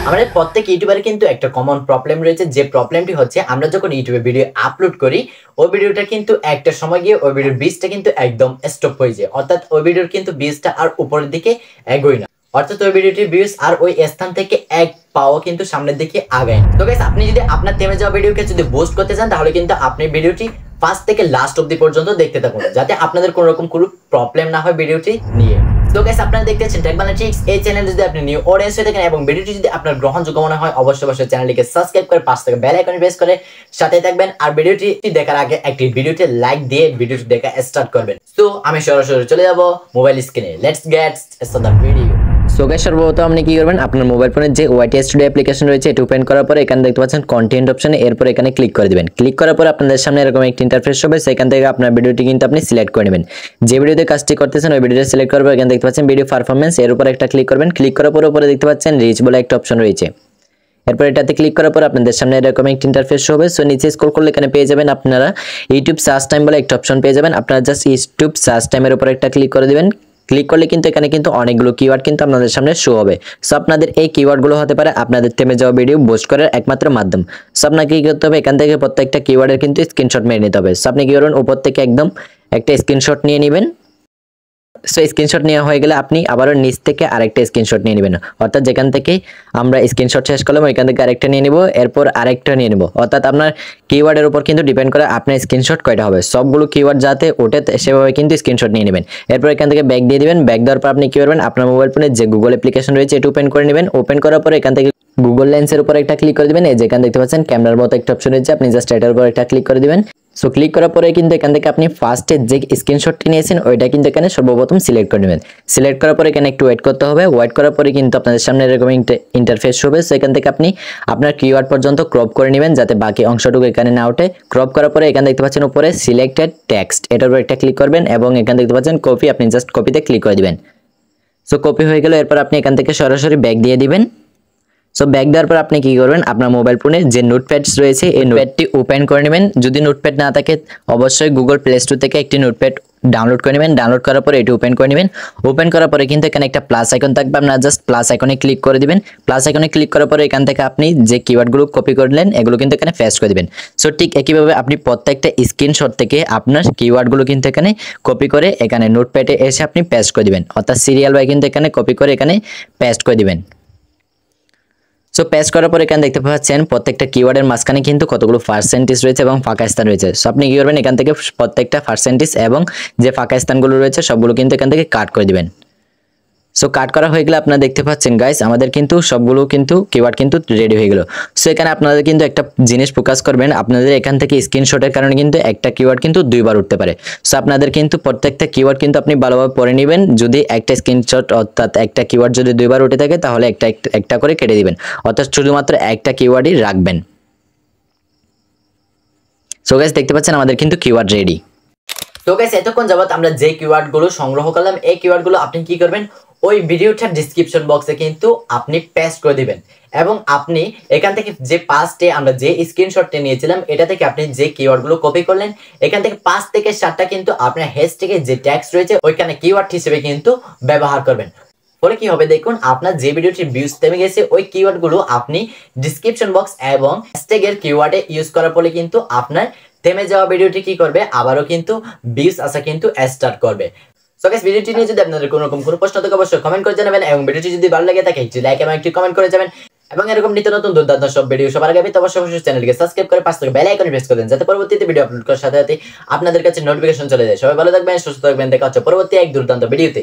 আমাদের প্রত্যেক ইউটিউবারে কিন্তু একটা কমন প্রবলেম রয়েছে, যে প্রবলেমটি হচ্ছে আমরা যখন ইউটিউবে ভিডিও আপলোড করি ওই ভিডিওটা কিন্তু একটা সময় গিয়ে ওই ভিডিওর ভিউজটা কিন্তু একদম স্টপ হয়ে যায়, অর্থাৎ ওই ভিডিওর কিন্তু ভিউজটা আর উপরের দিকে এগোয় না, অর্থাৎ ওই ভিডিওটির ভিউজ আর ওই স্থান থেকে এক পাও কিন্তু সামনের দিকে আগায়। তো গাইস আপনি যদি আপনার থেমে যাওয়া ভিডিওকে যদি বুস্ট করতে চান তাহলে কিন্তু আপনি ভিডিওটি ফার্স্ট থেকে লাস্ট অবধি পর্যন্ত দেখতে থাকুন, যাতে আপনাদের কোনো রকম কোনো প্রবলেম না হয় ভিডিওটি নিয়ে। তো গাইস আপনারা দেখতে পাচ্ছেন টেক বাংলাটিক্স, এই চ্যানেলে যদি আপনি নিউ অডিয়েন্স হয়ে থাকেন এবং ভিডিওটি যদি আপনার গ্রহণযোগ্য মনে হয় অবশ্যই চ্যানেলটিকে সাবস্ক্রাইব করে পাশে থাকা বেল আইকনে প্রেস করে সাথে থাকবেন, আর ভিডিওটি দেখার আগে একটি ভিডিওতে লাইক দিয়ে ভিডিওটি দেখা স্টার্ট করবেন। তো আমি সরাসরি চলে যাব মোবাইল স্ক্রিনে, let's get start the video. So guys সর্বপ্রথম আপনি কি করবেন, আপনার মোবাইল ফোনে যে ওয়াইটি স্টুডিও অ্যাপ্লিকেশন রয়েছে এটা ওপেন করার পরে এখানে দেখতে পাচ্ছেন কন্টেন্ট অপশনে, এরপর এখানে ক্লিক করে দিবেন। ক্লিক করার পর আপনাদের সামনে এরকম একটা ইন্টারফেস হবে, সেখান থেকে আপনার ভিডিওটি কিন্তু আপনি সিলেক্ট করে নেবেন। যে ভিডিওতে কাজটি করতেছেন ওই ভিডিওটা সিলেক্ট করার পর এখানে দেখতে পাচ্ছেন ভিডিও পারফরম্যান্স, এর উপর একটা ক্লিক করবেন। ক্লিক করার পর উপরে দেখতে পাচ্ছেন রিচ বলে একটা অপশন রয়েছে, এরপর এটাতে ক্লিক করার পর আপনাদের সামনে এরকম একটা ইন্টারফেস হবে। সো নিচে স্ক্রল করলে এখানে পেয়ে যাবেন আপনারা ইউটিউব সার্চ টাইম বলে একটা অপশন পেয়ে যাবেন। আপনারা জাস্ট ইউটিউব সার্চ টাইমের উপর একটা ক্লিক করে দিবেন। ক্লিক করলে কিন্তু এখানে কিন্তু অনেকগুলো কিওয়ার্ড কিন্তু আপনাদের সামনে শো হবে। সো আপনাদের এই কিওয়ার্ডগুলো হতে পারে আপনাদের থেমে যাওয়া ভিডিও বুস্ট করার একমাত্র মাধ্যম। সো আপনাকে কি করতে হবে, এখান থেকে প্রত্যেকটা কিওয়ার্ডের কিন্তু স্ক্রিনশট মেরে নিতে হবে। সো আপনি কি করবেন, উপর থেকে একদম একটা স্ক্রিনশট নিয়ে নেবেন। সো স্ক্রিনশট নেওয়া হয়ে গেলে আপনি আবারও নিচ থেকে আরেকটা স্ক্রিনশট নিয়ে নেবেন, অর্থাৎ যেখান থেকে আমরা স্ক্রিনশট শেষ করলাম ওইখান থেকে আরেকটা নিয়ে নেব, এরপর আরেকটা নিয়ে নেব, অর্থাৎ আপনার কিওয়ার্ডের উপর কিন্তু ডিপেন্ড করে আপনার স্ক্রিনশট কয়টা হবে। সবগুলো কিওয়ার্ড যাতে ওঠে সেভাবে কিন্তু স্ক্রিনশট নিয়ে নেবেন। এরপর এখান থেকে ব্যাক দিয়ে দিবেন। ব্যাক দেওয়ার পর আপনি কি করবেন, আপনার মোবাইল ফোনে যে গুগল অ্যাপ্লিকেশন রয়েছে এটা ওপেন করে নেবেন। ওপেন করার পর এখান থেকে গুগল লেন্সের উপর একটা ক্লিক করে দিবেন। এই যেখানে দেখতে পাচ্ছেন ক্যামেরার মতো একটা অপশন রয়েছে, আপনি জাস্ট এটার উপর একটা ক্লিক করে দিবেন। সো ক্লিক করার পরে কিন্তু এখান থেকে আপনি ফার্স্টে যে স্ক্রিনশটটি নিয়েছেন ওইটা কিন্তু এখানে সর্বপ্রথম সিলেক্ট করে নেবেন। সিলেক্ট করার পরে এখানে একটু ওয়েট করতে হবে। ওয়েট করার পরে কিন্তু আপনাদের সামনে এরকম ইন্টারফেস হবে। সো এখান থেকে আপনি আপনার কিওয়ার্ড পর্যন্ত ক্রপ করে নেবেন যাতে বাকি অংশটুকু এখানে না ওঠে। ক্রপ করার পরে এখানে দেখতে পাচ্ছেন উপরে সিলেক্টেড টেক্সট, এটার উপর একটা ক্লিক করবেন এবং এখানে দেখতে পাচ্ছেন কপি, আপনি জাস্ট কপিতে ক্লিক করে দিবেন। সো কপি হয়ে গেল, এরপর আপনি এখান থেকে সরাসরি ব্যাক দিয়ে দিবেন। সো ব্যাক দেওয়ার পর আপনি কি করবেন, আপনার মোবাইল ফোনে যে নোটপ্যাডস রয়েছে এই নোটপ্যাডটি ওপেন করে নেবেন। যদি নোটপ্যাড না থাকে অবশ্যই গুগল প্লে স্টোর থেকে একটি নোটপ্যাড ডাউনলোড করে নেবেন। ডাউনলোড করার পরে এটি ওপেন করে নেবেন। ওপেন করার পরে কিন্তু এখানে একটা প্লাস আইকন থাকবে, আপনারা জাস্ট প্লাস আইকনে ক্লিক করে দিবেন। প্লাস আইকনে ক্লিক করার পরে এখান থেকে আপনি যে কিওয়ার্ডগুলো কপি করলেন এগুলো কিন্তু এখানে পেস্ট করে দিবেন। সো ঠিক একইভাবে আপনি প্রত্যেকটা স্ক্রিনশট থেকে আপনার কিওয়ার্ডগুলো কিন্তু এখানে কপি করে এখানে নোটপ্যাডে এসে আপনি পেস্ট করে দিবেন, অর্থাৎ সিরিয়াল ওয়াইজ কিন্তু এখানে কপি করে এখানে পেস্ট করে দিবেন। সো পেস্ট করার পর এখানে দেখতে পাচ্ছেন প্রত্যেকটা কিওয়ার্ডের মাঝখানে কিন্তু কতগুলো পার্সেন্টেজ রয়েছে এবং ফাঁকা স্থান রয়েছে। সো আপনি কি করবেন, এখান থেকে প্রত্যেকটা পার্সেন্টেজ এবং যে ফাঁকা স্থানগুলো রয়েছে সবগুলো কিন্তু এখান থেকে কাট করে দিবেন। সো কাট করা হয়ে গেলে আপনারা দেখতে পাচ্ছেন গাইস আমাদের কিন্তু সবগুলো কিন্তু কিওয়ার্ড কিন্তু রেডি হয়ে গেল। সো এখানে আপনাদের কিন্তু একটা জিনিস ফোকাস করবেন, আপনাদের এখান থেকে স্ক্রিনশটের কারণে কিন্তু একটা কিওয়ার্ড কিন্তু দুইবার উঠতে পারে। সো আপনাদের কিন্তু প্রত্যেকটা কিওয়ার্ড কিন্তু আপনি ভালোভাবে পড়ে নেবেন। যদি একটা স্ক্রিনশট অর্থাৎ একটা কিওয়ার্ড যদি দুইবার উঠে থাকে তাহলে একটা করে কেটে দিবেন, অর্থাৎ শুধুমাত্র একটা কিওয়ার্ডই রাখবেন। সো গাইস দেখতে পাচ্ছেন আমাদের কিন্তু কিওয়ার্ড রেডি। তো গাইস এতক্ষণ যাবত আমরা যে কিওয়ার্ডগুলো সংগ্রহ করলাম এই কিওয়ার্ডগুলো আপনি কি করবেন, ওই ভিডিওটার ডেসক্রিপশন বক্সে কিন্তু আপনি পেস্ট করে দিবেন এবং আপনি এখান থেকে যে পাঁচটে আমরা যে স্ক্রিনশটটা নিয়েছিলাম এটা থেকে আপনি যে কিওয়ার্ডগুলো কপি করলেন এখান থেকে 5 থেকে 7টা কিন্তু আপনার হ্যাশট্যাগে যে ট্যাক্স রয়েছে ওইখানে কিওয়ার্ড হিসেবে কিন্তু ব্যবহার করবেন। ফলে কি হবে দেখুন, আপনার যে ভিডিওটির ভিউজ থেমে গেছে ওই কিওয়ার্ডগুলো আপনি ডেসক্রিপশন বক্স এবং হ্যাশট্যাগের কিওয়ার্ডে ইউজ করার ফলে কিন্তু আপনার থেমে যাওয়া ভিডিওটি কি করবে, আবারও কিন্তু ভিউজ আসা কিন্তু স্টার্ট করবে। সো গাইস ভিডিওটি নিয়ে যদি আপনাদের কোনো রকম কোনো প্রশ্ন থাকে অবশ্যই কমেন্ট করে জানাবেন এবং ভিডিওটি যদি ভালো লাগে থাকে একটি লাইক এবং একটি কমেন্ট করে যাবেন এবং এরকম নিত্য নতুন দুর্দান্ত সব ভিডিও সবার আগে পেতে অবশ্যই চ্যানেলকে সাবস্ক্রাইব করে পাশে থাকা বেল আইকনে প্রেস করে দেন যাতে পরবর্তীতে ভিডিও আপলোড করার সাথে সাথে আপনাদের কাছে নোটিফিকেশন চলে যায়। সবাই ভালো থাকবেন, সুস্থ থাকবেন, দেখা হচ্ছে পরবর্তী এক দুর্দান্ত ভিডিওতে।